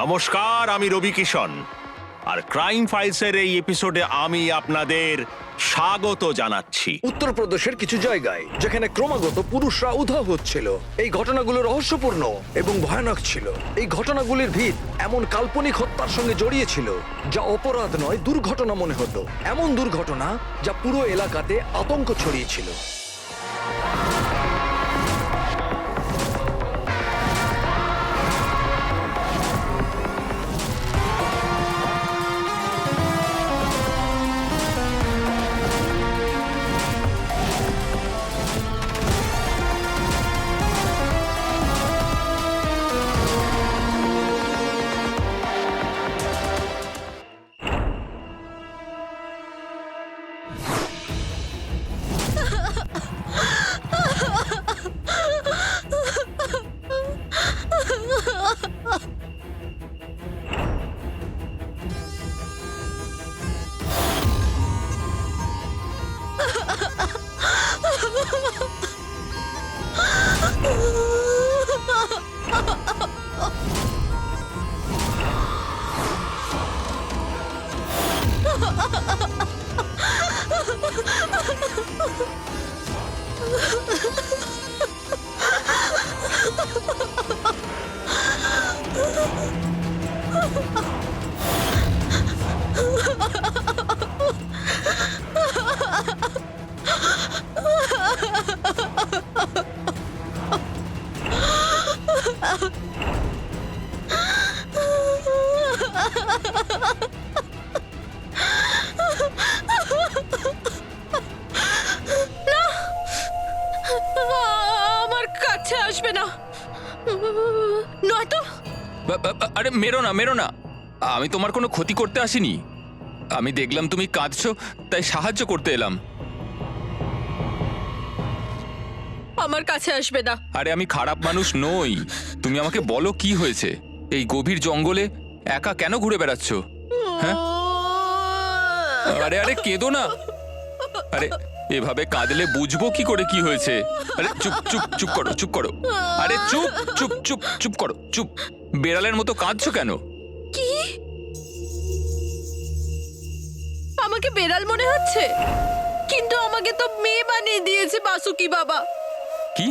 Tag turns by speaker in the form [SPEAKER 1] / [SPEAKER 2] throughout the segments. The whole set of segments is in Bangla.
[SPEAKER 1] নমস্কার, আমি রবি কিষণ আর ক্রাইম ফাইলসের এই এপিসোডে আমি আপনাদের স্বাগত জানাচ্ছি।
[SPEAKER 2] উত্তরপ্রদেশের কিছু জায়গায় যেখানে ক্রমাগত পুরুষরা উধাও হচ্ছিল। এই ঘটনাগুলো রহস্যপূর্ণ এবং ভয়ানক ছিল। এই ঘটনাগুলির ভিত এমন কাল্পনিক হত্যার সঙ্গে জড়িয়ে ছিল যা অপরাধ নয়, দুর্ঘটনা মনে হতো। এমন দুর্ঘটনা যা পুরো এলাকাতে আতঙ্ক ছড়িয়েছিল।
[SPEAKER 3] আমার কাছে আসবে না, নয়তো।
[SPEAKER 4] আরে মেরো না, আমি তোমার কোনো ক্ষতি করতে আসিনি। আমি দেখলাম তুমি কাঁদছো, তাই সাহায্য করতে এলাম।
[SPEAKER 3] আমার কাছে আসবে না।
[SPEAKER 4] আরে আমি খারাপ মানুষ নই, তুমি আমাকে বলো কি হয়েছে। এই গভীর জঙ্গলে একা কেন ঘুরে বেড়াচ্ছ? হ্যাঁ, আরে আরে কেঁদো না। আরে এভাবে কাঁদলে বুঝবো কি করে কি হয়েছে? আরে চুপ চুপ চুপ করো, চুপ করো। আরে চুপ চুপ চুপ চুপ করো, চুপ। বেড়ালের মতো কাঁদছো কেন?
[SPEAKER 3] কি আমাকে বেড়াল মনে হচ্ছে? কিন্তু আমাকে তো মেয়ে বানিয়ে দিয়েছে বাসুকি বাবা।
[SPEAKER 4] কি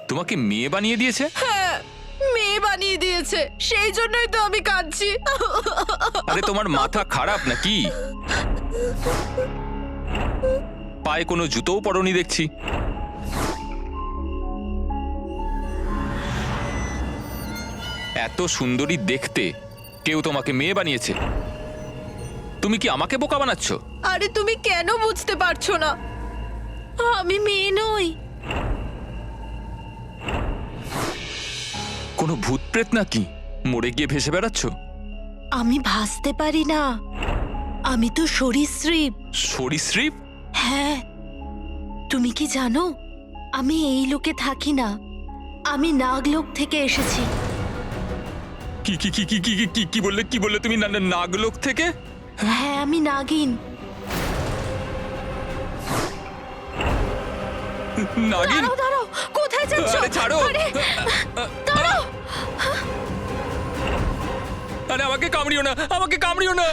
[SPEAKER 4] তোমাকে মেয়ে বানিয়ে দিয়েছে?
[SPEAKER 3] হ্যাঁ, মেয়ে বানিয়ে দিয়েছে, সেই জন্যই তো আমি কাঁদছি।
[SPEAKER 4] আরে তোমার মাথা খারাপ নাকি? পায়ে কোনো জুতোও পরনি দেখছি। এত সুন্দরী দেখতে কেউ তোমাকে মেয়ে বানিয়েছে? তুমি কি আমাকে বোকা বানাচ্ছ?
[SPEAKER 3] আরে তুমি কেন বুঝতে পারছো না? আমি মেয়ে নই।
[SPEAKER 4] কোনো ভূত প্রেত নাকি মরে গিয়ে ভেসে বেড়াচ্ছ?
[SPEAKER 3] আমি ভাসতে পারি না, আমি তো সরীসৃপ।
[SPEAKER 4] সরীসৃপ?
[SPEAKER 3] হ্যাঁ, তুমি কি জানো আমি এই লোকে থাকি না, আমি নাগলোক থেকে এসেছি।
[SPEAKER 4] কি কি কি কি কি কি কি বললে, কি বললে তুমি? নাগলোক থেকে?
[SPEAKER 3] হ্যাঁ, আমি নাগিন।
[SPEAKER 4] নাগিন?
[SPEAKER 3] দাঁড়াও দাঁড়াও, কোথায় যাচ্ছ?
[SPEAKER 4] আরে ছাড়ো।
[SPEAKER 3] আরে, দাঁড়াও।
[SPEAKER 4] আরে আমাকে কামড়িও না, আমাকে কামড়িও না।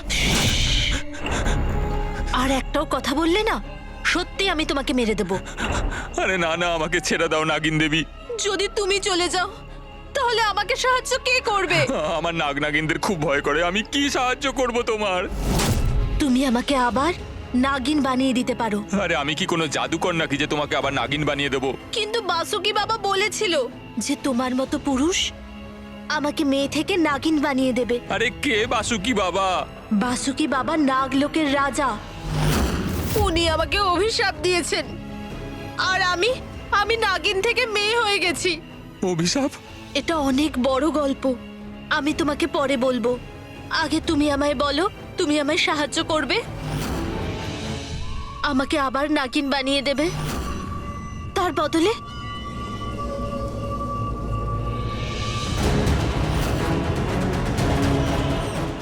[SPEAKER 3] আর একটাও কথা বললে না, সত্যি আমি তোমাকে মেরে দেব।
[SPEAKER 4] আরে না না, আমাকে ছেড়ে দাও নাগিন দেবী।
[SPEAKER 3] যদি তুমি চলে যাও তাহলে আমাকে সাহায্য কে করবে?
[SPEAKER 4] আমার নাগ নাগিনদের খুব ভয় করে, আমি কি সাহায্য করব তোমার?
[SPEAKER 3] তুমি আমাকে আবার নাগিন বানিয়ে দিতে পারো।
[SPEAKER 4] আরে আমি কি কোনো জাদুকর নাকি যে তোমাকে আবার নাগিন বানিয়ে দেবো?
[SPEAKER 3] কিন্তু বাসুকি বাবা বলেছিল যে তোমার মতো পুরুষ আমাকে মেয়ে থেকে নাগিন বানিয়ে দেবে।
[SPEAKER 4] আরে কে বাসুকি বাবা?
[SPEAKER 3] বাসুকি বাবা নাগলোকের রাজা। উনি আমাকে অভিশাপ দিয়েছেন আর আমি নাগিন থেকে মেয়ে হয়ে গেছি।
[SPEAKER 4] অভিশাপ?
[SPEAKER 3] এটা অনেক বড় গল্প, আমি তোমাকে পরে বলবো। আগে তুমি আমায় বলো, তুমি আমায় সাহায্য করবে? আমাকে আবার নাগিন বানিয়ে দেবে, তার বদলে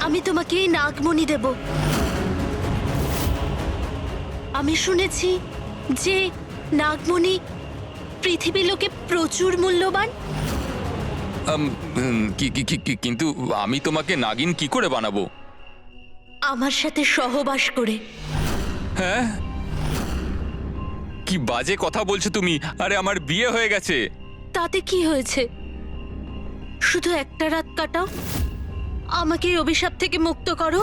[SPEAKER 3] আমি তোমাকে এই নাগমণি দেব। আমি শুনেছি যে নাগমণি পৃথিবীর লোকে প্রচুর মূল্যবান।
[SPEAKER 4] কিন্তু আমি তোমাকে নাগিন কি করে বানাবো?
[SPEAKER 3] আমার সাথে সহবাস করে।
[SPEAKER 4] হ্যাঁ, কি বাজে কথা বলছো তুমি? আরে আমার বিয়ে হয়ে গেছে।
[SPEAKER 3] তাতে কি হয়েছে? শুধু একটা রাত কাটাও, আমাকে এই অভিশাপ থেকে মুক্ত করো।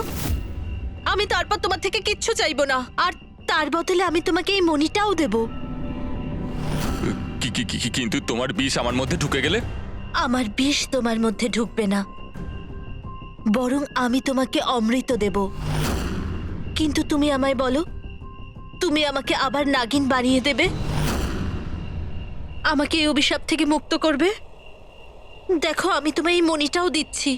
[SPEAKER 3] আমি তারপর তোমার থেকে কিচ্ছু চাইবো না, আর তার বদলে আমি তোমাকে এই মণিটাও দেব।
[SPEAKER 4] কিন্তু তোমার বিষ আমার মধ্যে ঢুকে গেলে?
[SPEAKER 3] আমার বিষ তোমার মধ্যে ঢুকবে না, বরং আমি তোমাকে অমৃত দেব। কিন্তু তুমি আমায় বলো, তুমি আমাকে আবার নাগিন বানিয়ে দেবে? আমাকে এই অভিশাপ থেকে মুক্ত করবে? দেখো, আমি তোমায় এই মণিটাও দিচ্ছি।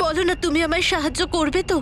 [SPEAKER 3] বলো না, তুমি আমায় সাহায্য করবে তো?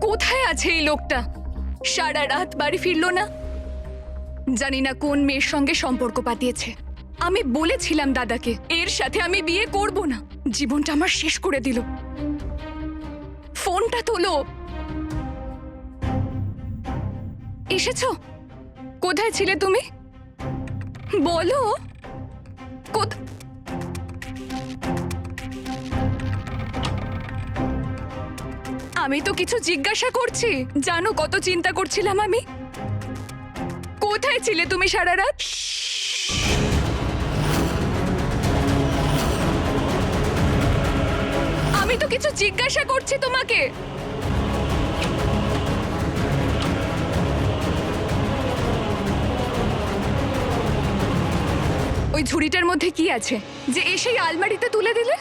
[SPEAKER 5] কোথায় আছে এই লোকটা? সারা রাত বাড়ি ফিরলো না। জানি না কোন মেয়ের সঙ্গে সম্পর্ক পাতিয়েছে। আমি বলেছিলাম দাদাকে এর সাথে আমি বিয়ে করব না, জীবনটা আমার শেষ করে দিল। ফোনটা তোলো। এসেছো? কোথায় ছিলে তুমি? বলো। আমি তো কিছু জিজ্ঞাসা করছি। জানো কত চিন্তা করছিলাম আমি। কোথায় ছিলে তুমি সারা রাত? আমি তো কিছু জিজ্ঞাসা করছি তোমাকে। ওই ঝুড়িটার মধ্যে কি আছে যে এসেই আলমারিতে তুলে দিলে?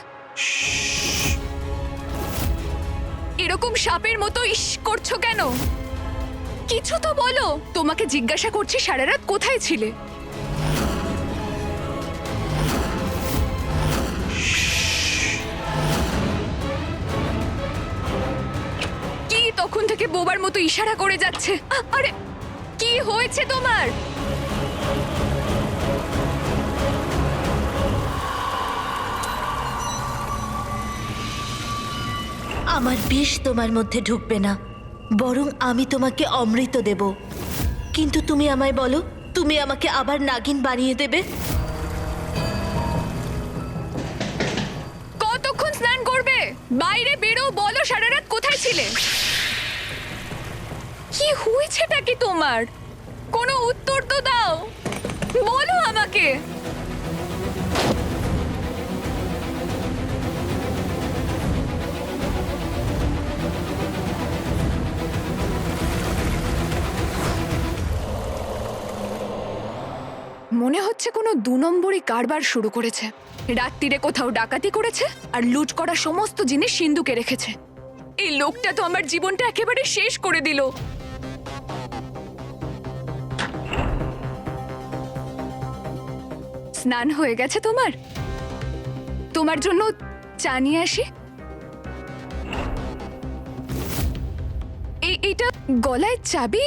[SPEAKER 5] এরকম সাপের মতো ইস করছো কেন? কিছু তো বলো। তোমাকে জিজ্ঞাসা করছি সারা রাত কোথায় ছিলে? কি তখন থেকে বোবার মতো ইশারা করে যাচ্ছে? আরে কি হয়েছে তোমার?
[SPEAKER 3] আমার বিষ তোমার মধ্যে ঢুকবে না, বরং আমি তোমাকে অমৃত দেব। কিন্তু তুমি আমায় বলো, তুমি আমাকে আবার নাগিন বানিয়ে দেবে?
[SPEAKER 5] কতক্ষণ স্নান করবে? বাইরে বেরো, বলো সারা রাত কোথায় ছিলে? কি হয়েছেটা কি তোমার? কোনো উত্তর তো দাও, বলো আমাকে। মনে হচ্ছে কোনো 2 নম্বরই কারবার শুরু করেছে। রাত্রিরে কোথাও ডাকাতি করেছে আর লুট করা সমস্ত জিনিস সিন্ধুকে রেখেছে। এই লোকটা তো আমার জীবনটা একেবারে শেষ করে দিল। স্নান হয়ে গেছে তোমার? তোমার জন্য চা নিয়ে আসি। এইটা গলায় চাবি।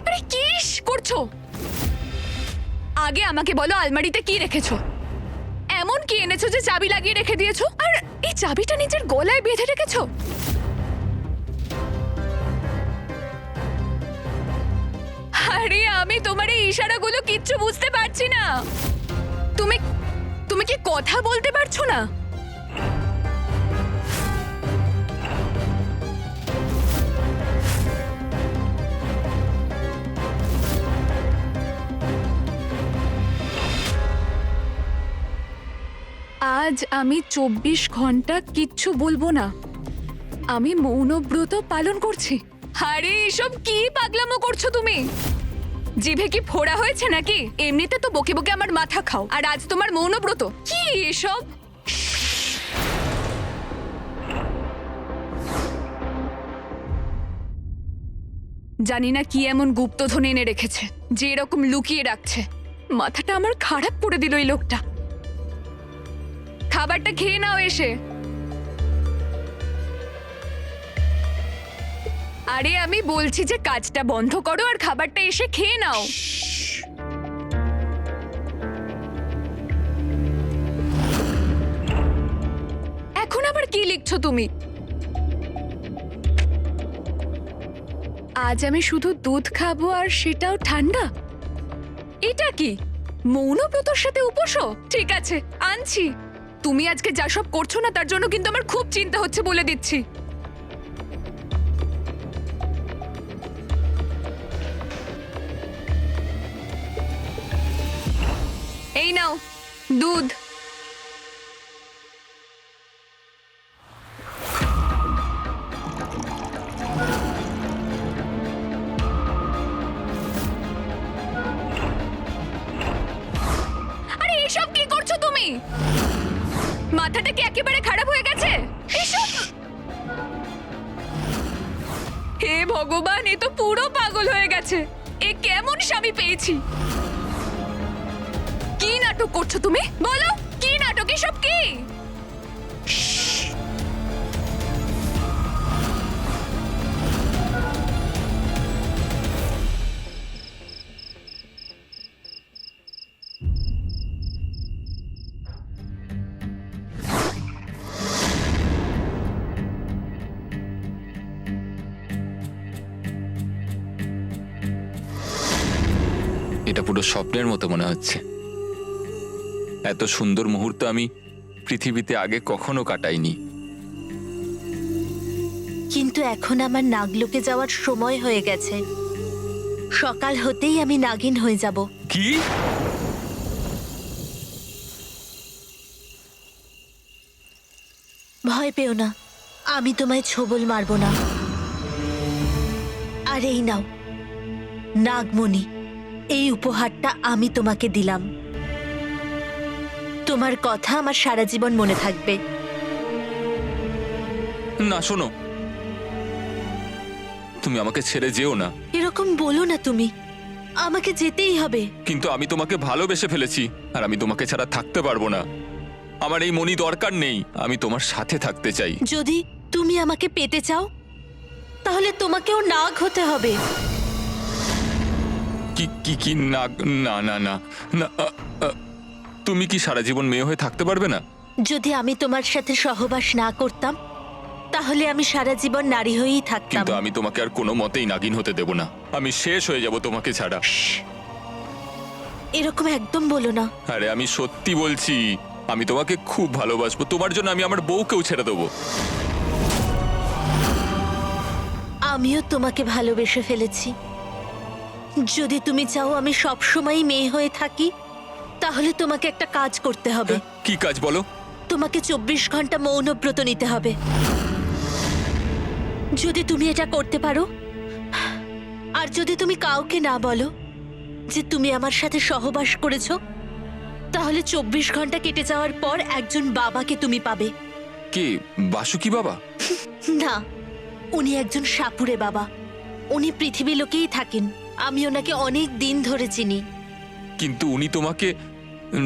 [SPEAKER 5] আরে কি করছো? আগে আমাকে বলো আলমারিতে কি রেখেছো? এমন কি এনেছো যে চাবি লাগিয়ে রেখে দিয়েছো? আর এই চাবিটা নিজের গলায় বেঁধে রেখেছো? আর আরে আমি তোমার এই ইশারাগুলো কিচ্ছু বুঝতে পারছি না। তুমি তুমি কি কথা বলতে পারছো না? আজ আমি 24 ঘন্টা কিচ্ছু বলবো না। আমি মৌনব্রত পালন করছি। আরে এসব কি পাগলামো করছো তুমি? জিভে কি ফোড়া হয়েছে নাকি? এমনিতে তো বকে বকে আমার মাথা খাও, আর আজ তোমার মৌনব্রত। কি এসব? জানি না কি এমন গুপ্তধন এনে রেখেছে যে এরকম লুকিয়ে রাখছে। মাথাটা আমার খারাপ করে দিল এই লোকটা। খাবারটা খেয়ে নাও এসে। আরে আমি বলছি যে কাজটা বন্ধ করো আর খাবারটা এসে খেয়ে নাও। এখন আবার কি লিখছো তুমি? আজ আমি শুধু দুধ খাবো আর সেটাও ঠান্ডা। এটা কি মৌনব্রতর সাথে উপোসও? ঠিক আছে, আনছি। তুমি আজকে যা সব করছো না তার জন্য কিন্তু আমার খুব চিন্তা হচ্ছে, বলে দিচ্ছি। এই নাও দুধ। আরে এসব কি করছো তুমি? মাথাটা কি একেবারে খারাপ হয়ে গেছে? এসব, হে ভগবান, এ তো পুরো পাগল হয়ে গেছে। এ কেমন স্বামী পেয়েছি? কি নাটক করছো তুমি? বলো কি নাটক এসব? কি
[SPEAKER 4] এটা পুরো স্বপ্নের মতো মনে হচ্ছে। এত সুন্দর মুহূর্ত আমি পৃথিবীতে আগে কখনো কাটাইনি।
[SPEAKER 3] কিন্তু এখন আমার নাগলোকে যাওয়ার সময় হয়ে গেছে। সকাল হতেই আমি নাগিন হয়ে যাব।
[SPEAKER 4] কি?
[SPEAKER 3] ভয় পেও না, আমি তোমায় ছোবল মারবো না। আর এই নাও নাগমণি, এই উপহারটা আমি তোমাকে দিলাম। তোমার কথা আমার সারা জীবন মনে থাকবে।
[SPEAKER 4] না শোনো, তুমি আমাকে ছেড়ে যেও না।
[SPEAKER 3] এরকম বলো না তুমি, আমাকে যেতেই হবে।
[SPEAKER 4] কিন্তু আমি তোমাকে ভালোবেসে ফেলেছি, আর আমি তোমাকে ছাড়া থাকতে পারবো না। আমার এই মনি দরকার নেই, আমি তোমার সাথে থাকতে চাই।
[SPEAKER 3] যদি তুমি আমাকে পেতে চাও তাহলে তোমাকেও নাগ হতে হবে।
[SPEAKER 4] কি কি কি না না না না না, তুমি কি সারা জীবন মেয়ে হয়ে থাকতে পারবে না?
[SPEAKER 3] যদি আমি তোমার সাথে সহবাস না করতাম তাহলে আমি সারা জীবন নারী হয়েই থাকতাম।
[SPEAKER 4] কিন্তু আমি তোমাকে আর কোনো মতেই নাগিন হতে দেব না। আমি শেষ হয়ে যাব তোমাকে ছাড়া।
[SPEAKER 3] এরকম একদম বলো না।
[SPEAKER 4] আরে আমি সত্যি বলছি, আমি তোমাকে খুব ভালোবাসবো। তোমার জন্য আমি আমার বউকেও ছেড়ে দেবো।
[SPEAKER 3] আমিও তোমাকে ভালোবেসে ফেলেছি। যদি তুমি চাও আমি সব সময় মেয়ে হয়ে থাকি তাহলে তোমাকে একটা কাজ করতে হবে।
[SPEAKER 4] কি কাজ বলো?
[SPEAKER 3] তোমাকে 24 ঘন্টা মৌনব্রত নিতে হবে। যদি তুমি এটা করতে পারো, আর যদি তুমি কাউকে না বলো যে তুমি আমার সাথে সহবাস করেছো, তাহলে 24 ঘন্টা কেটে যাওয়ার পর একজন বাবাকে তুমি পাবে।
[SPEAKER 4] কে? বাসুকি বাবা?
[SPEAKER 3] না, উনি একজন সাপুরে বাবা। উনি পৃথিবী লোকেই থাকেন। আমি ওনাকে অনেক দিন ধরে চিনি।
[SPEAKER 4] কিন্তু উনি তোমাকে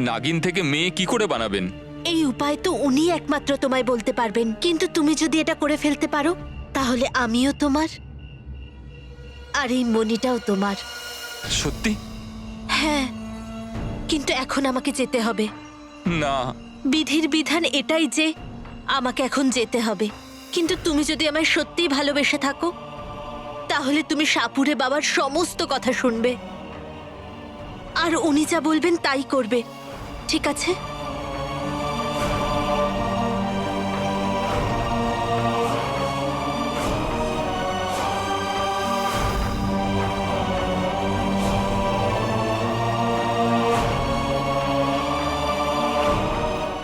[SPEAKER 4] নাগিন থেকে মেয়ে কি করে বানাবেন?
[SPEAKER 3] এই উপায় তো উনি একমাত্র তোমায় বলতে পারবেন। কিন্তু তুমি যদি এটা করে ফেলতে পারো তাহলে আমিও তোমার, আর এই মণিটাও তোমার।
[SPEAKER 4] সত্যি?
[SPEAKER 3] হ্যাঁ, কিন্তু এখন আমাকে যেতে হবে।
[SPEAKER 4] না।
[SPEAKER 3] বিধির বিধান এটাই যে আমাকে এখন যেতে হবে। কিন্তু তুমি যদি আমায় সত্যিই ভালোবেসে থাকো তাহলে তুমি সাপুরে বাবার সমস্ত কথা শুনবে আর উনি যা বলবেন তাই করবে, ঠিক আছে?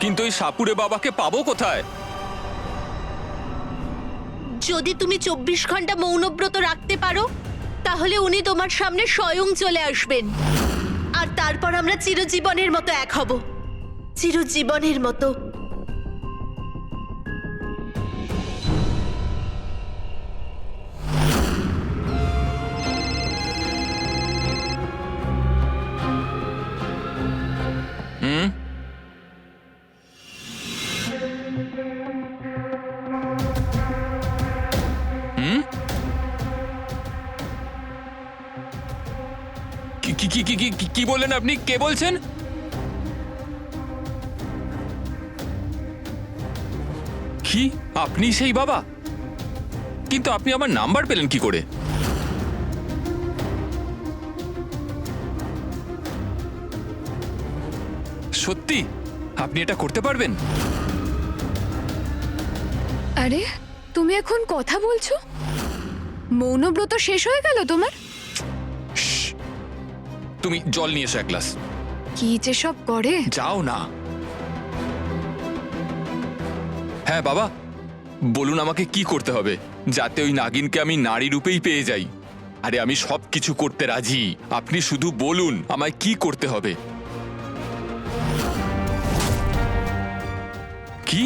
[SPEAKER 4] কিন্তু ওই সাপুরে বাবাকে পাবো কোথায়?
[SPEAKER 3] যদি তুমি 24 ঘন্টা মৌনব্রত রাখতে পারো তাহলে উনি তোমার সামনে স্বয়ং চলে আসবেন আর তারপর আমরা চিরজীবনের মতো এক হব, চিরজীবনের মতো।
[SPEAKER 4] কি বললেন আপনি? কে বলছেন? কি আপনি সেই বাবা? কিন্তু আপনি আমার নাম্বার পেলেন কি করে? সত্যি আপনি এটা করতে পারবেন?
[SPEAKER 5] আরে তুমি এখন কথা বলছো? মৌনব্রত শেষ হয়ে গেল তোমার?
[SPEAKER 4] তুমি জল নিয়ে এসো এক গ্লাস।
[SPEAKER 5] কি যে সব করে।
[SPEAKER 4] যাও না। হ্যাঁ বাবা, বলুন আমাকে কি করতে হবে যাতে ওই নাগিনকে আমি নারী রূপেই পেয়ে যাই। আরে আমি সব কিছু করতে রাজি, আপনি শুধু বলুন আমায় কি করতে হবে। কি?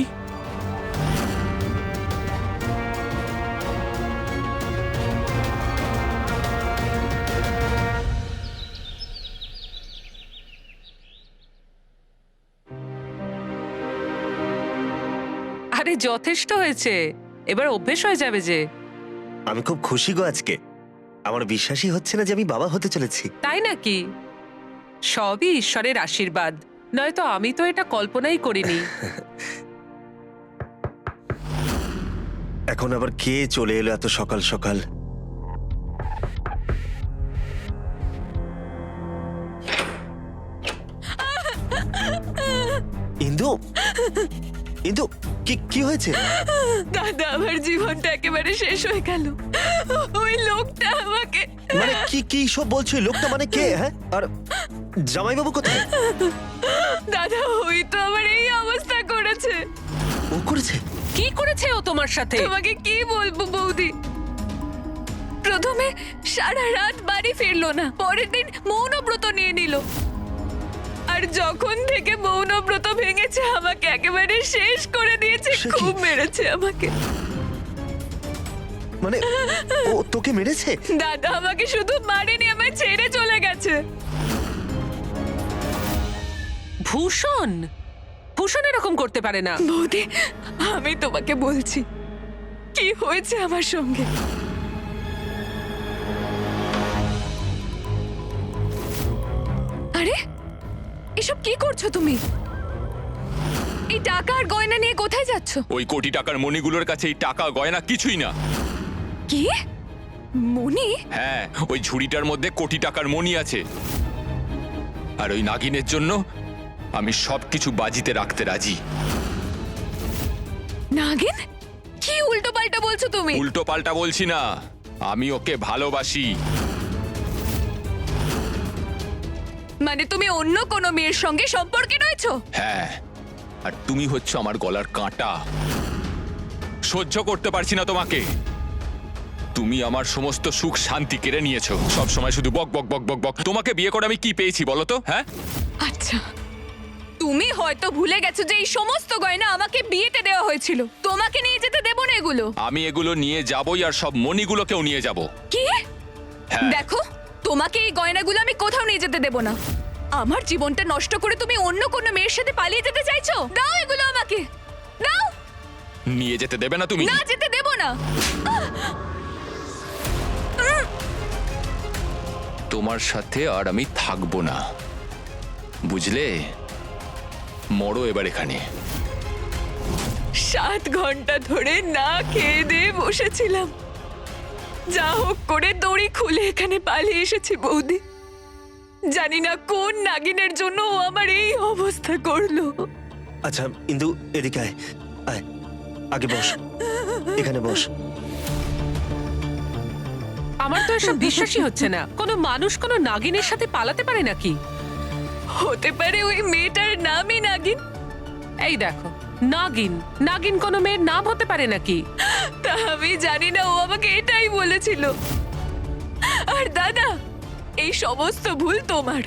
[SPEAKER 6] আরে যথেষ্ট হয়েছে, এবার অভ্যেস হয়ে যাবে যে।
[SPEAKER 7] আমি খুব খুশি গো আজকে। আমার বিশ্বাসই হচ্ছে না যে আমি বাবা হতে চলেছি।
[SPEAKER 6] তাই নাকি? সবই ঈশ্বরের আশীর্বাদ, নয়তো আমি তো এটা কল্পনাই করিনি।
[SPEAKER 7] এখন আবার কে চলে এলো এত সকাল সকাল? ইন্দু, ইন্দু, কি কি হয়েছে?
[SPEAKER 5] দাদা, আমার জীবনটা একেবারে শেষ হয়ে গেল। ওই লোকটা আমাকে
[SPEAKER 7] মানে কি কি সব বলছো? এই লোকটা মানে কে? হ্যাঁ, আর জামাইবাবু কোথায়?
[SPEAKER 5] দাদা, ওই তো আমার এই অবস্থা করেছে।
[SPEAKER 7] ও করেছে?
[SPEAKER 6] কি করেছে ও তোমার সাথে?
[SPEAKER 5] তোমাকে কি বলবো বৌদি, প্রথমে সারা রাত বাড়ি ফিরলো না, পরের দিন মৌনব্রত নিয়ে নিল, আর যখন থেকে মৌনব্রত ভেঙেছে আমাকে একেবারে শেষ করে দিয়েছে।
[SPEAKER 7] সে কি?
[SPEAKER 5] খুব মেরেছে আমাকে।
[SPEAKER 7] মানে ও তোকে মেরেছে?
[SPEAKER 5] দাদা আমাকে শুধু মারেনি, আমায় ছেড়ে চলে গেছে।
[SPEAKER 6] ভূষণ, ভূষণ এরকম করতে পারে না।
[SPEAKER 5] বৌদি, আমি তোমাকে বলছি কি হয়েছে আমার সঙ্গে। আরে এসব কি করছো তুমি? এই টাকা আর গয়না নিয়ে কোথায় যাচ্ছ?
[SPEAKER 4] ওই কোটি টাকার মণিগুলোর কাছে এই টাকা গয়না কিছুই না।
[SPEAKER 5] কি মনি?
[SPEAKER 4] হ্যাঁ, ওই ঝুড়িটার মধ্যে কোটি টাকার মণি আছে, আর ওই নাগিনের জন্য আমি সবকিছু বাজিতে রাখতে রাজি।
[SPEAKER 5] নাগিন? কি উল্টো পাল্টা বলছো তুমি?
[SPEAKER 4] উল্টো পাল্টা বলছি না, আমি ওকে ভালোবাসি।
[SPEAKER 5] মানে তুমি অন্য কোনো মেয়ের সঙ্গে সম্পর্কে রয়েছো?
[SPEAKER 4] হ্যাঁ, আর তুমি হচ্ছে আমার গলার কাঁটা। সহ্য করতে পারছি না তোমাকে। তুমি আমার সমস্ত সুখ শান্তি কেড়ে নিয়েছো, সব সময় শুধু বক বক বক বক বক। তোমাকে বিয়ে করে আমি কি পেয়েছি বলো তো? হ্যাঁ,
[SPEAKER 5] আচ্ছা, তুমি হয়তো ভুলে গেছো যে এই সমস্ত গয়না আমাকে বিয়েতে দেওয়া হয়েছিল। তোমাকে নিয়ে যেতে দেবো না এগুলো।
[SPEAKER 4] আমি এগুলো নিয়ে যাবই, আর সব মণিগুলোকেও নিয়ে যাব।
[SPEAKER 5] কি?
[SPEAKER 4] হ্যাঁ।
[SPEAKER 5] দেখো, তোমাকে এই গয়নাগুলো আমি কোথাও নিয়ে যেতে দেবো না। আমার জীবনটা নষ্ট করে তুমি অন্য কোনো মেয়ের সাথে পালিয়ে যেতে চাইছো? দাও এগুলো আমাকে, দাও।
[SPEAKER 4] নিয়ে যেতে দেবে না তুমি?
[SPEAKER 5] না, যেতে দেবো না।
[SPEAKER 4] তোমার সাথে আর আমি থাকবো না, বুঝলে? মরো এবার এখানে।
[SPEAKER 5] 7 ঘন্টা ধরে না খেয়ে দিয়ে বসেছিলাম, যা হোক করে দড়ি খুলে এখানে পালিয়ে এসেছি বৌদি। জানি না কোন নাগিনের জন্য ও আমার এই অবস্থা করলো।
[SPEAKER 7] আচ্ছা ইন্দু, এদিকে আয়, আয়, আগে বস, এখানে বস।
[SPEAKER 6] আমার তো এসব বিশ্বাসই হচ্ছে না। কোনো মানুষ কোনো নাগিনের সাথে পালাতে পারে নাকি?
[SPEAKER 5] হতে পারে ওই মেয়েটার নামই নাগিন।
[SPEAKER 6] এই দেখো, নাগিন নাগিন কোনো মেয়ের নাম হতে পারে নাকি?
[SPEAKER 5] তা আমি জানি না, ও আমাকে এটাই বলেছিল। আর দাদা, এই সমস্ত ভুল তোমার।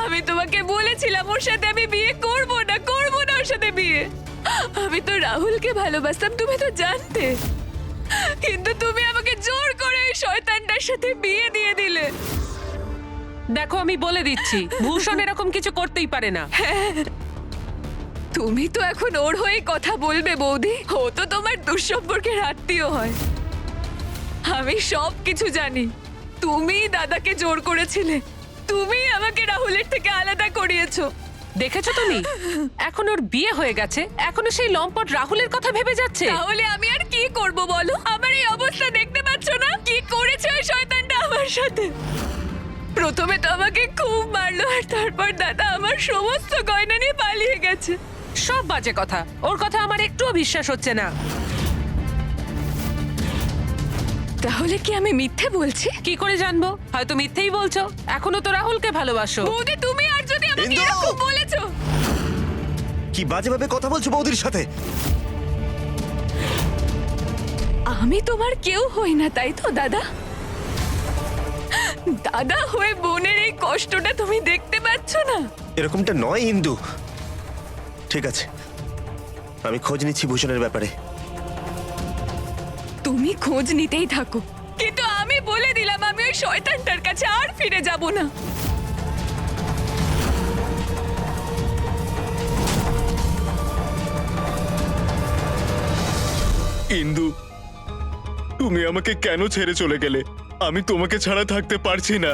[SPEAKER 5] আমি তোমাকে বলেছিলাম ওর সাথে আমি বিয়ে করব না ওর সাথে বিয়ে। আমি তো রাহুলকে ভালোবাসতাম, তুমি তো জানতে। কিন্তু তুমি আমাকে জোর করে ওই শয়তানটার সাথে বিয়ে দিয়ে দিলে।
[SPEAKER 6] দেখো, আমি বলে দিচ্ছি, ভূষণ এরকম কিছু করতেই পারে না।
[SPEAKER 5] তুমি তো এখন ওর হয়ে কথা বলবে বৌদি। ও তো তোমার দুঃসম্পর্কের আত্মীয় হয়। আমি সব কিছু জানি। তুমি দাদাকে জোর করেছিলে, তুমি আমাকে রাহুলের থেকে আলাদা করিয়েছো।
[SPEAKER 6] দেখেছো তুমি, এখন ওর বিয়ে হয়ে গেছে, এখনো সেই লম্পট রাহুলের কথা ভেবে যাচ্ছে।
[SPEAKER 5] তাহলে আমি আর কি করব বলো? আমার এই অবস্থা দেখতে পাচ্ছ না? কি করেছে ওই শয়তানটা আমার সাথে? প্রথমে তো আমাকে খুব মারলো, আর তারপর দাদা আমার সমস্ত গয়না নিয়ে পালিয়ে গেছে।
[SPEAKER 6] সব বাজে কথা, ওর কথা আমার একটুও বিশ্বাস হচ্ছে না।
[SPEAKER 5] তাহলে কি আমি মিথ্যে বলছি?
[SPEAKER 6] কি করে জানবো? হয়তো মিথ্যেই বলছো। এখনো তো রাহুলকে ভালোবাসো।
[SPEAKER 5] বৌদি, তুমি আর যদি আমাকে
[SPEAKER 7] ইন্দু!
[SPEAKER 5] এরকম বলেছো।
[SPEAKER 7] কি বাজেভাবে কথা বলছো বৌদির সাথে?
[SPEAKER 5] আমি তোমার কেউ হই না, তাই তো দাদা? দাদা হয়ে বোনের এই কষ্টটা তুমি দেখতে পাচ্ছ না?
[SPEAKER 7] এরকমটা নয় ইন্দু। ঠিক আছে, আমি খোঁজ নিচ্ছি ভূষণের ব্যাপারে।
[SPEAKER 5] তুমি খোঁজ নিতেই থাকো, কিন্তু আমি বলে দিলাম আমি ওই শয়তানটার কাছে আর ফিরে যাব না।
[SPEAKER 8] ইন্দু, তুমি আমাকে কেন ছেড়ে চলে গেলে? আমি তোমাকে ছাড়া থাকতে পারছি না।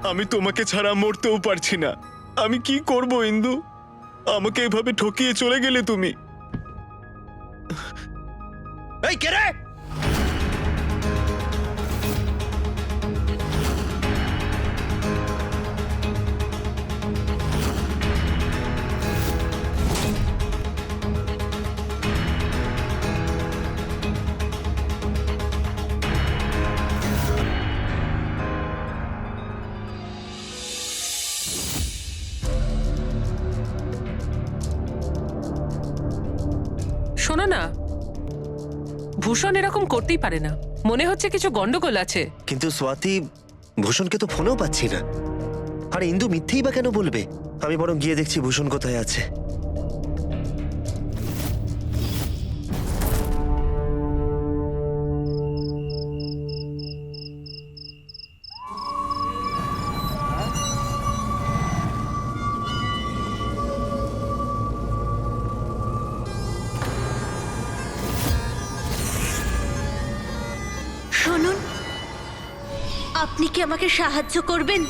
[SPEAKER 8] আমি তোমাকে ছাড়া মরতেও পারছি না। আমি কি করব ইন্দু? আমাকে এভাবে ঠকিয়ে চলে গেলে তুমি।
[SPEAKER 7] এই কে রে?
[SPEAKER 6] শোনো না, ভূষণ এরকম করতেই পারে না। মনে হচ্ছে কিছু গন্ডগোল আছে।
[SPEAKER 7] কিন্তু স্বাতি, ভূষণকে তো ফোনেও পাচ্ছি না। আর ইন্দু মিথ্যেই বা কেন বলবে? আমি বরং গিয়ে দেখছি ভূষণ কোথায় আছে।
[SPEAKER 3] শুনুন, আপনি কি আমাকে সাহায্য করবেন?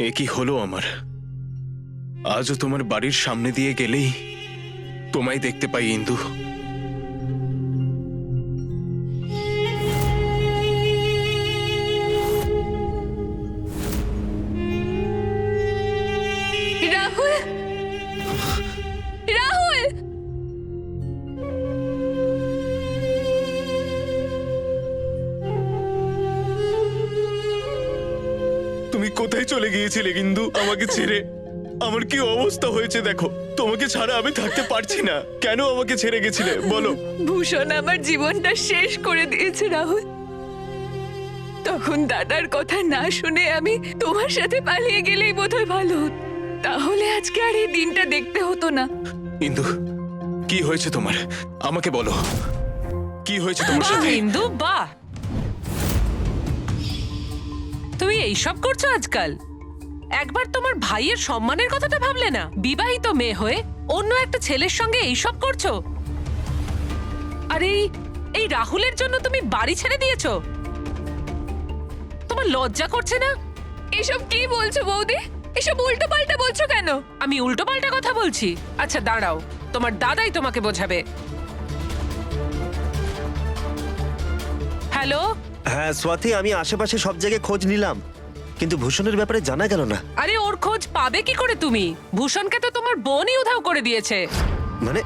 [SPEAKER 8] এ কি হলো আমার? আজও তোমার বাড়ির সামনে দিয়ে গেলেই তোমায় দেখতে পাই ইন্দু।
[SPEAKER 5] রাহুল, রাহুল!
[SPEAKER 8] তুমি চলে গিয়েছিলে কিন্তু আমাকে ছেড়ে। আমার কি অবস্থা হয়েছে দেখো, তোমাকে ছাড়া আমি থাকতে পারছি না। কেন আমাকে ছেড়ে গেছিলে বলো?
[SPEAKER 5] ভূষণ আমার জীবনটা শেষ করে দিয়েছে রাহুল। তখন দাদার কথা না শুনে আমি তোমার সাথে পালিয়ে গেলেই বোধহয় ভালো হতো। তাহলে আজকে আর এই দিনটা দেখতে হতো না।
[SPEAKER 8] ইন্দু, কি হয়েছে তোমার? আমাকে বলো, কি হয়েছে তোমার
[SPEAKER 6] বাহ
[SPEAKER 8] সাথে?
[SPEAKER 6] ইন্দু বাহ, তুমি এইসব করছো আজকাল? একবার তোমার ভাইয়ের সম্মানের কথাটা ভাবলে না? বিবাহিত মেয়ে হয়ে অন্য একটা ছেলের সঙ্গে এইসব করছো? আর এই রাহুলের জন্য তুমি বাড়ি ছেড়ে দিয়েছো? তোমার লজ্জা করছে না?
[SPEAKER 5] এসব কি বলছো বৌদি? এসব উল্টো পাল্টা বলছো কেন?
[SPEAKER 6] আমি উল্টো পাল্টা কথা বলছি? আচ্ছা দাঁড়াও, তোমার দাদাই তোমাকে বোঝাবে। হ্যালো,
[SPEAKER 7] হ্যাঁ স্বাতি, আমি আশেপাশে সব জায়গায় খোঁজ নিলাম, কিন্তু ভূষণের ব্যাপারে জানা গেল না।
[SPEAKER 6] আরে ওর খোঁজ পাবে কি করে তুমি? ভূষণকে তো তোমার বোনই উধাও করে দিয়েছে।
[SPEAKER 7] মানে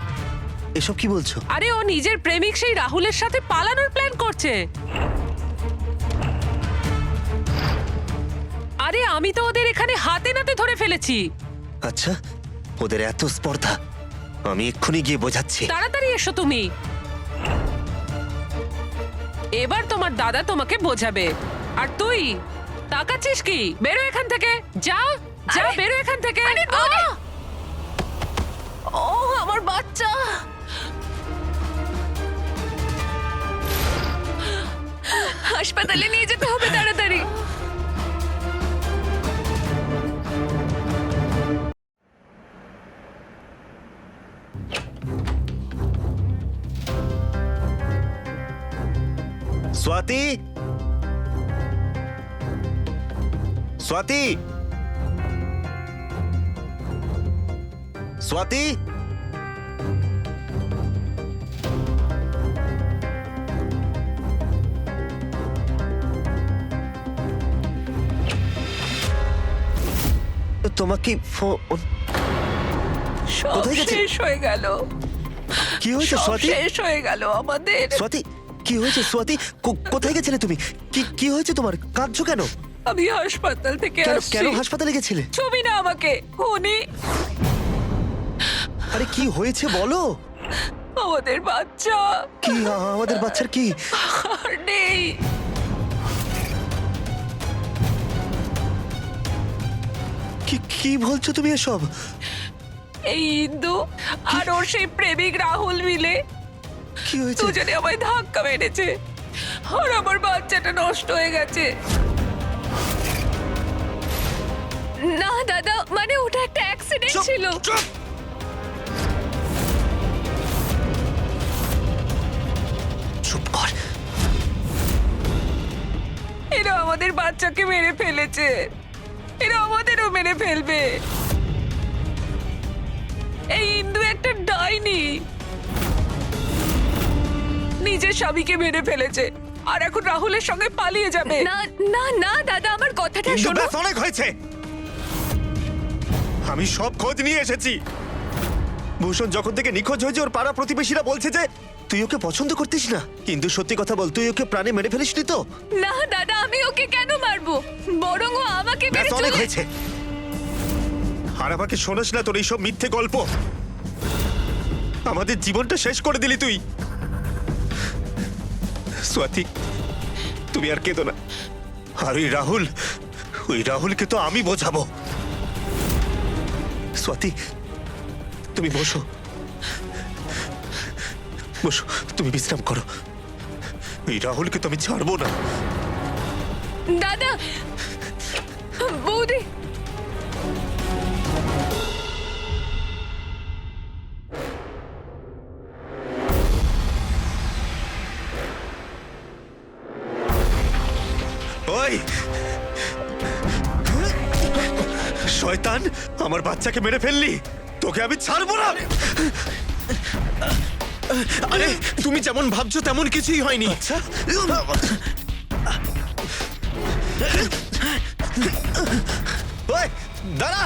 [SPEAKER 7] এসব কি বলছো?
[SPEAKER 6] আরে ও নিজের প্রেমিক সেই রাহুলের সাথে পালানোর প্ল্যান করছে। আরে আমি তো ওদের এখানে হাতে নাতে ধরে ফেলেছি।
[SPEAKER 7] আচ্ছা, ওদের এত স্পর্ধা, আমি এক্ষুনি গিয়ে বোঝাচ্ছি।
[SPEAKER 6] তাড়াতাড়ি এসো তুমি, এবার তোমার দাদা তোমাকে বোঝাবে। আর তুই তাকাচ্ছিস কি? বেরো এখান থেকে, যা যা, বেরো এখান থেকে।
[SPEAKER 3] ও আমার বাচ্চা!
[SPEAKER 5] হাসপাতালে নিয়ে যেতে হবে তাড়াতাড়ি।
[SPEAKER 7] স্বাতি, স্বাতি, স্বাতি, তোমাকে ফোন
[SPEAKER 6] সব
[SPEAKER 7] কোথায় গেছে?
[SPEAKER 6] শেষ হয়ে গেল,
[SPEAKER 7] কি হয়েছে
[SPEAKER 6] সব
[SPEAKER 7] স্বাতি?
[SPEAKER 6] শেষ হয়ে গেল আমাদের।
[SPEAKER 7] স্বাতি, কি হয়েছে স্বাতি? কোথায় গেছিলে তুমি? কি হয়েছে তোমার? কাঁদছো কেন?
[SPEAKER 6] আমি হাসপাতাল থেকে
[SPEAKER 7] কেন
[SPEAKER 6] আসছি।
[SPEAKER 7] কেন হাসপাতালে গেছিলে?
[SPEAKER 6] ছবি না আমাকে, উনি
[SPEAKER 7] আরে কি হয়েছে বলো?
[SPEAKER 6] আমাদের বাচ্চা
[SPEAKER 7] কি আমাদের বাচ্চার কি?
[SPEAKER 6] আর নেই।
[SPEAKER 7] কি বলছো তুমি এসব?
[SPEAKER 6] এই ইন্দু আর ওর সেই প্রেমিক রাহুল মিলে
[SPEAKER 7] কি হয়েছে?
[SPEAKER 6] দুজনে আমায় ধাক্কা মেরেছে আর আমার বাচ্চাটা নষ্ট হয়ে গেছে।
[SPEAKER 5] না দাদা, মানে ওটা একটা অ্যাক্সিডেন্ট
[SPEAKER 7] চুপ,
[SPEAKER 5] ছিল।
[SPEAKER 7] চুপ! চুপ কর।
[SPEAKER 6] এরা আমাদের বাচ্চাকে মেরে ফেলেছে, এরা আমাদেরও মেরে ফেলবে। এই ইন্দু একটা ডাইনি, নিজের স্বামীকে মেরে ফেলেছে আর এখন রাহুলের সঙ্গে পালিয়ে যাবে।
[SPEAKER 5] না না না দাদা, আমার কথাটা
[SPEAKER 1] কিন্তু
[SPEAKER 5] শোনো।
[SPEAKER 1] ব্যাস অনেক হয়েছে, আমি সব খোঁজ নিয়ে এসেছি।
[SPEAKER 7] ভূষণ যখন থেকে নিখোঁজ হয়েছে, ওর পাড়া প্রতিবেশীরা বলছে যে তুই ওকে পছন্দ করতিস না। কিন্তু সত্যি কথা বল, তুই ওকে প্রাণে মেরে ফেলিসনি তো?
[SPEAKER 5] না দাদা, আমি ওকে কেন মারবো? বরং ও আমাকে
[SPEAKER 7] ব্যাস
[SPEAKER 5] মেরে
[SPEAKER 7] অনেক
[SPEAKER 5] চলে।
[SPEAKER 7] হয়েছে।
[SPEAKER 1] আর আমাকে শোনাস না তোর এইসব মিথ্যে গল্প। আমাদের জীবনটা শেষ করে দিলি তুই। স্বাতি, তুমি আর কেঁদো না। আর ওই রাহুলকে তো আমি বোঝাবো।
[SPEAKER 7] স্বাতি, তুমি বসো, বসো, তুমি বিশ্রাম করো।
[SPEAKER 1] ওই রাহুলকে তো আমি ছাড়বো না।
[SPEAKER 5] দাদা, বৌদি,
[SPEAKER 1] ওই শয়তান, আমার বাচ্চাকে মেরে ফেললি, তোকে আমি ছাড়বো না।
[SPEAKER 8] আরে তুমি যেমন ভাবছো তেমন কিছুই হয়নি।
[SPEAKER 7] আচ্ছা,
[SPEAKER 1] ওই দাঁড়া।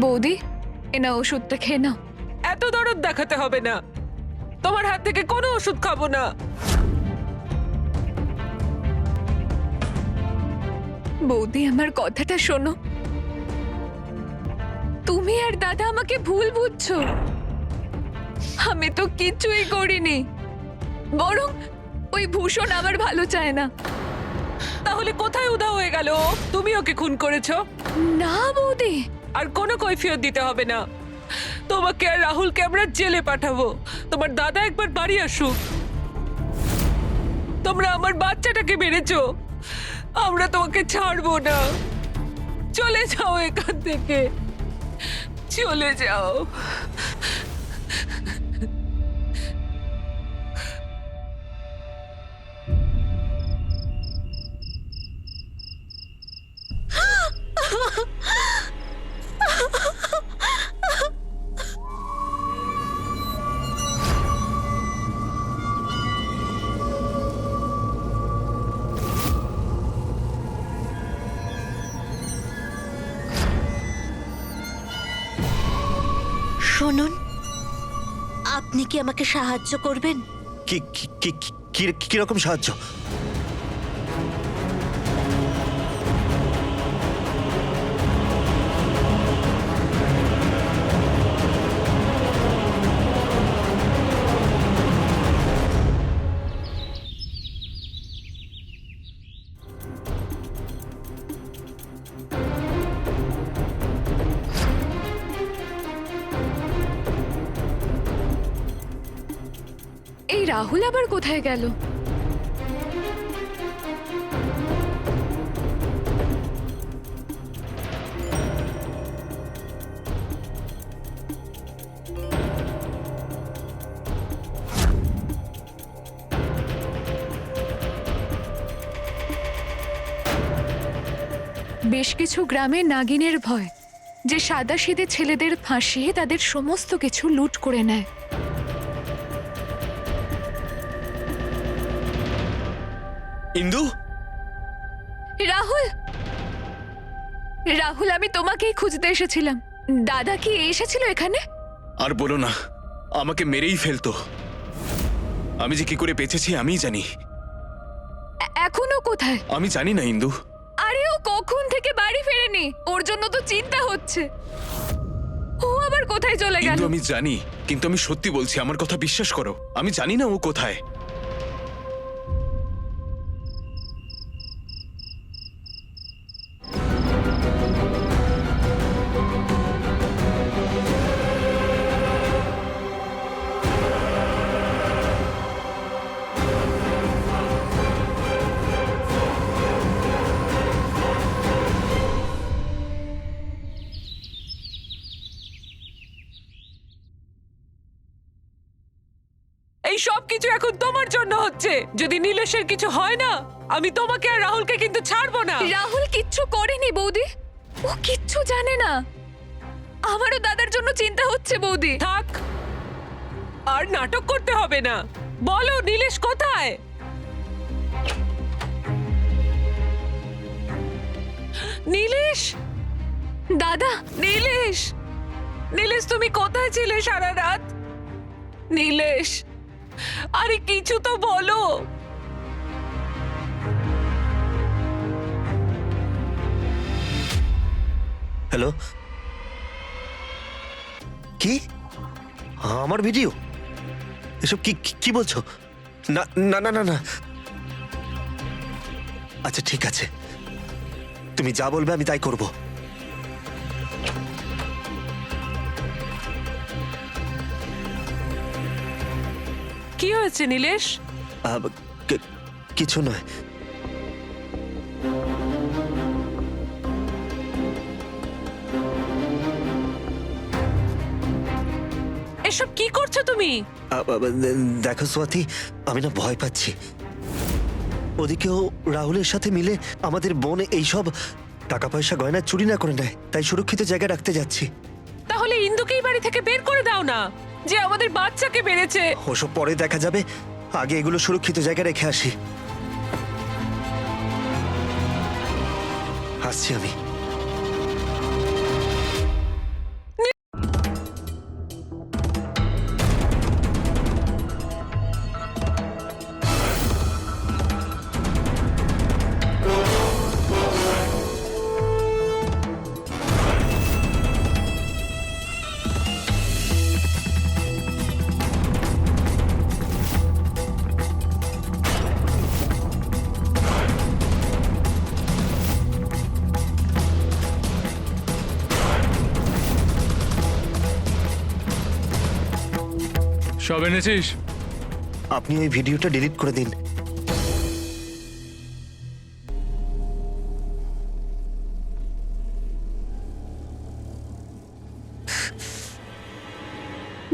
[SPEAKER 5] বৌদি এনা ওষুধটা খেয়ে নাও।
[SPEAKER 6] এত দরদ দেখাতে হবে না, তোমার হাত থেকে কোনো ওষুধ খাবো না।
[SPEAKER 5] বৌদি আমার কথাটা শোনো, তুমি আর দাদা আমাকে ভুল বুঝছো। আমি তো কিছুই করিনি, বরং ওই ভূষণ আমার ভালো চায় না।
[SPEAKER 6] তাহলে কোথায় উধাও হয়ে গেল ও? তুমি ওকে খুন করেছো?
[SPEAKER 5] না বৌদি,
[SPEAKER 6] আর কোনো কৈফিয়ত দিতে হবে না। তোমাকে আর রাহুলকে আমরা জেলে পাঠাবো। তোমার দাদা একবার বাড়ি আসুক। তোমরা আমার বাচ্চাটাকে মেরেছো, আমরা তোমাকে ছাড়বো না। চলে যাও এখান থেকে, চলে যাও।
[SPEAKER 3] শুনুন, আপনি কি আমাকে সাহায্য করবেন?
[SPEAKER 7] কি কিরকম সাহায্য?
[SPEAKER 5] এই রাহুল আবার কোথায় গেল? বেশ কিছু গ্রামে নাগিনের ভয়, যে সাদাসিধে ছেলেদের ফাঁসিয়ে তাদের সমস্ত কিছু লুট করে নেয়।
[SPEAKER 8] ইন্দু,
[SPEAKER 5] রাহুল, রাহুল, আমি তোমাকেই খুঁজতে এসেছিলাম। দাদা কি এসেছিল এখানে?
[SPEAKER 8] আর বলো না, আমাকে মেরেই ফেলতো। আমি যে কি করে বেঁচেছি আমিই জানি।
[SPEAKER 5] এখনো কোথায়?
[SPEAKER 8] আমি জানি না ইন্দু।
[SPEAKER 5] আরে ও কখন থেকে বাড়ি ফেরেনি, ওর জন্য তো চিন্তা হচ্ছে। ও আবার কোথায় চলে গেল?
[SPEAKER 8] ইন্দু আমি জানি, কিন্তু আমি সত্যি বলছি, আমার কথা বিশ্বাস করো। আমি জানি না ও কোথায়।
[SPEAKER 6] এই সব কিছু এখন তোমার জন্য হচ্ছে। যদি নীলেশের কিছু হয় না, আমি তোমাকে আর রাহুলকে কিন্তু ছাড়বো না।
[SPEAKER 5] রাহুল কিচ্ছু করেনি বৌদি, ও কিচ্ছু জানে না। আমারও দাদার জন্য চিন্তা হচ্ছে বৌদি।
[SPEAKER 6] থাক, আর নাটক করতে হবে না। বলো নীলেশ কোথায়? নীলেশ,
[SPEAKER 5] দাদা,
[SPEAKER 6] নীলেশ, নীলেশ তুমি কোথায় ছিলে সারা রাত? নীলেশ, আরে কিছু তো বলো।
[SPEAKER 7] হ্যালো, কি আমার ভিডিও? এসব কি কি বলছো? না না না না না। আচ্ছা ঠিক আছে, তুমি যা বলবে আমি তাই করব।
[SPEAKER 6] কি হয়েছে নীলেশ?
[SPEAKER 7] কিছু নয়।
[SPEAKER 6] এসব কি করছো তুমি?
[SPEAKER 7] দেখো স্বাতি, আমি না ভয় পাচ্ছি। ওদিকেও রাহুলের সাথে মিলে আমাদের বোন এইসব টাকা পয়সা গয়না চুরি না করে নেয়, তাই সুরক্ষিত জায়গায় রাখতে যাচ্ছি।
[SPEAKER 6] তাহলে ইন্দুকেই বাড়ি থেকে বের করে দাও না, যে আমাদের বাচ্চাকে মেরেছে।
[SPEAKER 7] ওসব পরে দেখা যাবে, আগে এগুলো সুরক্ষিত জায়গায় রেখে আসি। আসছি আমি।
[SPEAKER 8] সব এনেছিস?
[SPEAKER 7] আপনি ওই ভিডিওটা ডিলিট করে দিন।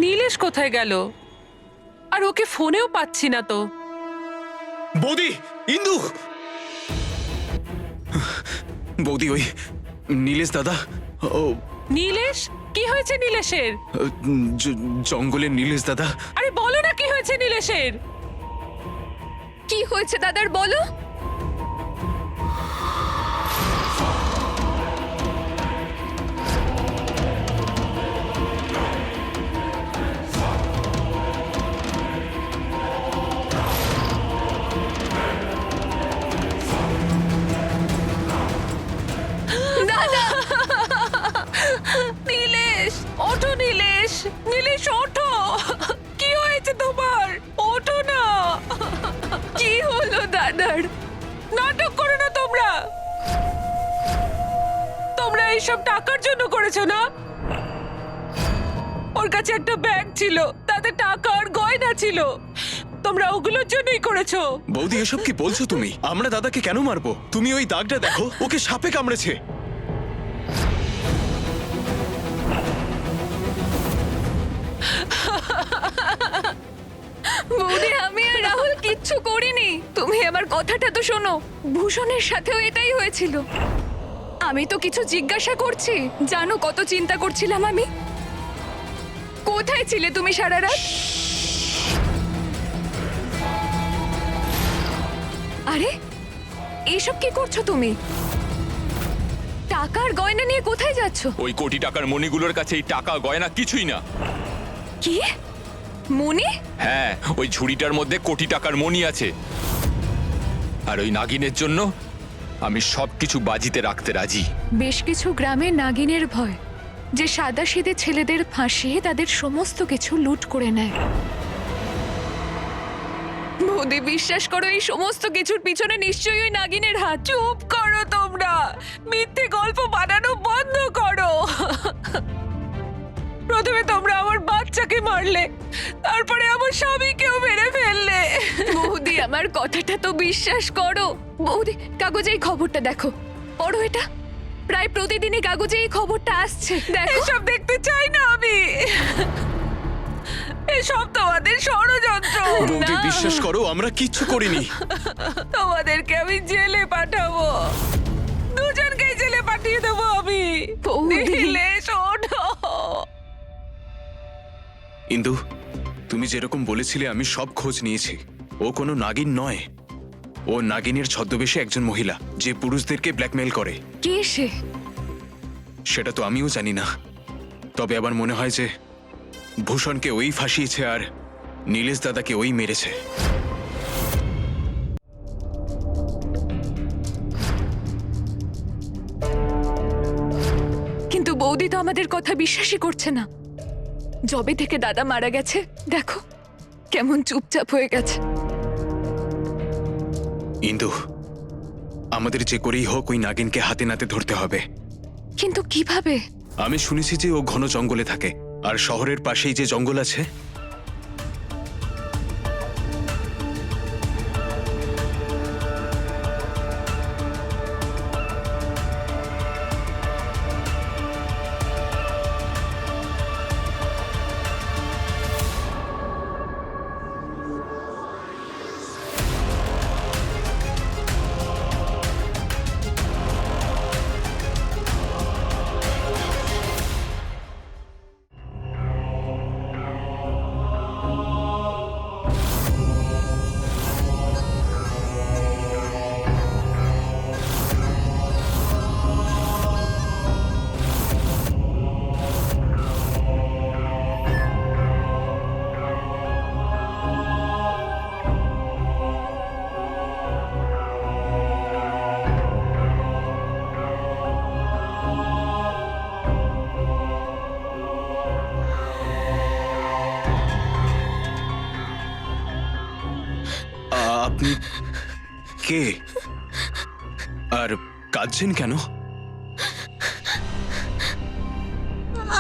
[SPEAKER 6] নীলেশ কোথায় গেল? আর ওকে ফোনেও পাচ্ছি না তো।
[SPEAKER 8] বৌদি, ইন্দু! বৌদি, ওই নীলেশ দাদা, ও
[SPEAKER 6] নীলেশ? কি হয়েছে নীলেশের?
[SPEAKER 8] জঙ্গলের নীলেশ দাদা।
[SPEAKER 6] আরে বলো না কি হয়েছে নীলেশের?
[SPEAKER 5] কি হয়েছে দাদার বলো? দাদা!
[SPEAKER 6] নীলেশ, ওঠো নীলেশ! নীলেশ ওঠো! কি হয়েছে তোমার? ওঠো না!
[SPEAKER 5] কি হলো দাদার?
[SPEAKER 6] নাটক করো না তোমরা! তোমরা এইসব টাকার জন্য করেছো না? ওর কাছে একটা ব্যাগ ছিল, তাতে টাকা আর গয়না ছিল। তোমরা ওগুলোর জন্যই করেছো।
[SPEAKER 8] বৌদি, এসব কি বলছো তুমি? আমরা দাদাকে কেন মারবো? তুমি ওই দাগটা দেখো, ওকে সাপে কামড়েছে।
[SPEAKER 5] বৌদি, আমি আর রাহুল কিচ্ছু করিনি। তুমি আমার কথাটা তো শোনো। ভূষণের সাথেও এটাই হয়েছিল। আমি তো কিছু জিজ্ঞাসা করছি। জানো কত চিন্তা করছিলাম আমি। কোথায় ছিলে তুমি সারা রাত? আরে এইসব কি করছো তুমি? টাকার গয়না নিয়ে কোথায় যাচ্ছ?
[SPEAKER 4] ওই কোটি টাকার মণিগুলোর কাছে এই টাকা গয়না কিছুই না।
[SPEAKER 5] কি মনি?
[SPEAKER 4] হ্যাঁ, ওই ঝুড়িটার মধ্যে কোটি টাকার মণি আছে। আর ওই নাগিনের জন্য আমি সবকিছু বাজিতে রাখতে রাজি।
[SPEAKER 5] বেশ কিছু গ্রামে নাগিনের ভয়, যে সাদাসিধে ছেলেদের ফাঁসিয়ে তাদের সমস্ত কিছু লুট করে নেয়। বৌদি, বিশ্বাস করো, এই সমস্ত কিছুর পিছনে নিশ্চয়ই ওই নাগিনের হাত।
[SPEAKER 6] চুপ করো তোমরা! মিথ্যে গল্প বানানো বন্ধ করো। প্রথমে তোমরা আমার বাচ্চাকে মারলে, তারপরে আমার স্বামীকেও মেরে ফেললে।
[SPEAKER 5] বৌদি, আমার কথাটা তো বিশ্বাস করো। বৌদি, কাগজে এই খবরটা দেখো, পড়ো এটা। প্রায় প্রতিদিনই কাগজে এই খবরটা আসছে, দেখো।
[SPEAKER 6] এসব দেখতে চাই না আমি। এসব তোমাদের ষড়যন্ত্র।
[SPEAKER 8] বৌদি,
[SPEAKER 5] না।
[SPEAKER 8] বিশ্বাস করো, আমরা কিচ্ছু করিনি।
[SPEAKER 6] তোমাদেরকে আমি জেলে পাঠাবো। দুজনকেই জেলে পাঠিয়ে দেবো আমি।
[SPEAKER 5] বৌদি।
[SPEAKER 6] নীলেশ, ওঠো।
[SPEAKER 8] ইন্দু, তুমি যেরকম বলেছিলে আমি সব খোঁজ নিয়েছি। ও কোনো নাগিন নয়। ও নাগিনের ছদ্মবেশে একজন মহিলা, যে পুরুষদেরকে ব্ল্যাকমেল করে।
[SPEAKER 5] কে সে?
[SPEAKER 8] সেটা তো আমিও জানি না। তবে আবার মনে হয় যে ভূষণকে ওই ফাঁসিয়েছে আর নীলেশ দাদাকে ওই মেরেছে।
[SPEAKER 5] কিন্তু বৌদি তো আমাদের কথা বিশ্বাসই করছে না। যবে থেকে দাদা মারা গেছে, দেখো কেমন চুপচাপ হয়ে গেছে।
[SPEAKER 8] ইন্দু, আমাদের যে করেই হোক ওই নাগিনকে হাতে নাতে ধরতে হবে।
[SPEAKER 5] কিন্তু কিভাবে?
[SPEAKER 8] আমি শুনেছি যে ও ঘন জঙ্গলে থাকে, আর শহরের পাশেই যে জঙ্গল আছে, আপনি কে? আর কাঁদছেন কেন?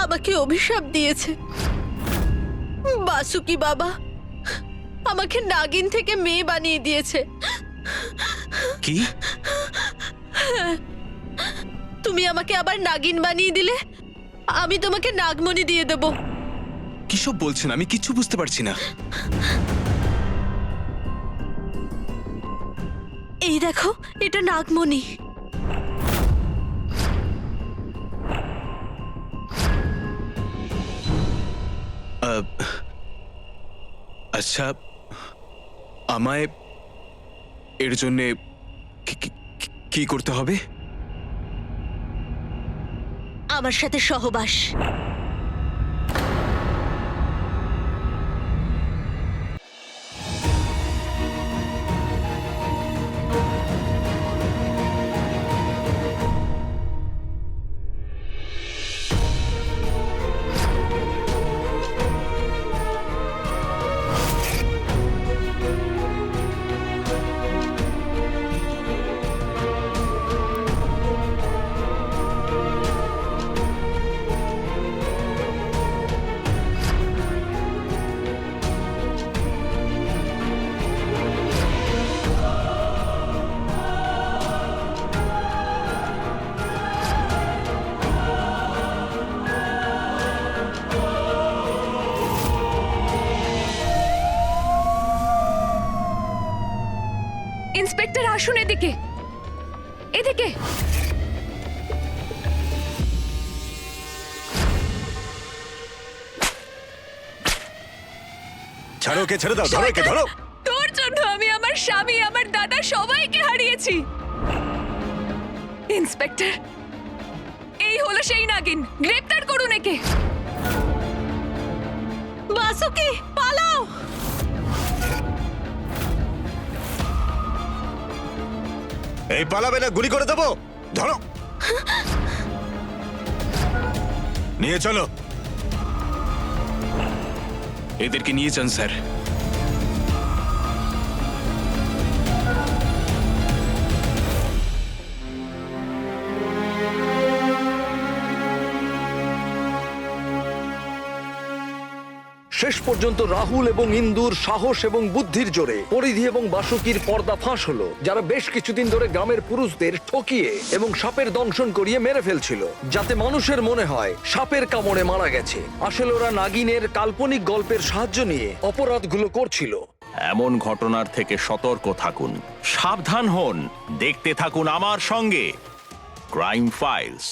[SPEAKER 3] আমাকে অভিশাপ দিয়েছে। বাসুকি বাবা আমাকে নাগিন থেকে মেয়ে বানিয়ে দিয়েছে।
[SPEAKER 8] কি?
[SPEAKER 3] তুমি আমাকে আবার নাগিন বানিয়ে দিলে আমি তোমাকে নাগমণি দিয়ে দেব।
[SPEAKER 8] কিসব বলছেন? আমি কিচ্ছু বুঝতে পারছি না।
[SPEAKER 3] এই দেখো, এটা নাগমণি।
[SPEAKER 8] আচ্ছা, আমায় এর জন্য কি করতে হবে?
[SPEAKER 3] আমার সাথে সহবাস।
[SPEAKER 5] ইন্সপেক্টর আসুন এদিকে, এদিকে।
[SPEAKER 7] ছাড়ো, ওকে ছেড়ে দাও, ধরো একে, ধরো।
[SPEAKER 5] তোর জন্য আমি আমার স্বামী, আমার দাদা সবাইকে হারিয়েছি। ইন্সপেক্টর, এই হলো সেই নাগিন, গ্রেপ্তার করুন একে।
[SPEAKER 3] বাসুকি পালাও।
[SPEAKER 7] এই পালাবে না, গুলি করে দেবো। ধরো, নিয়ে চলো।
[SPEAKER 8] এদেরকে নিয়ে যান স্যার।
[SPEAKER 2] শেষ পর্যন্ত রাহুল এবং ইন্দুর সাহস এবং বুদ্ধির জোরে পরিধি এবং বাসুকির পর্দা ফাঁস হলো, যারা বেশ কিছুদিন ধরে গ্রামের পুরুষদের ঠকিয়ে এবং সাপের দংশন করিয়ে মেরে ফেলছিল, যাতে মানুষের মনে হয় সাপের কামড়ে মারা গেছে। আসলে ওরা নাগিনের কাল্পনিক গল্পের সাহায্য নিয়ে অপরাধগুলো করছিল।
[SPEAKER 1] এমন ঘটনার থেকে সতর্ক থাকুন, সাবধান হন, দেখতে থাকুন আমার সঙ্গে ক্রাইম ফাইলস।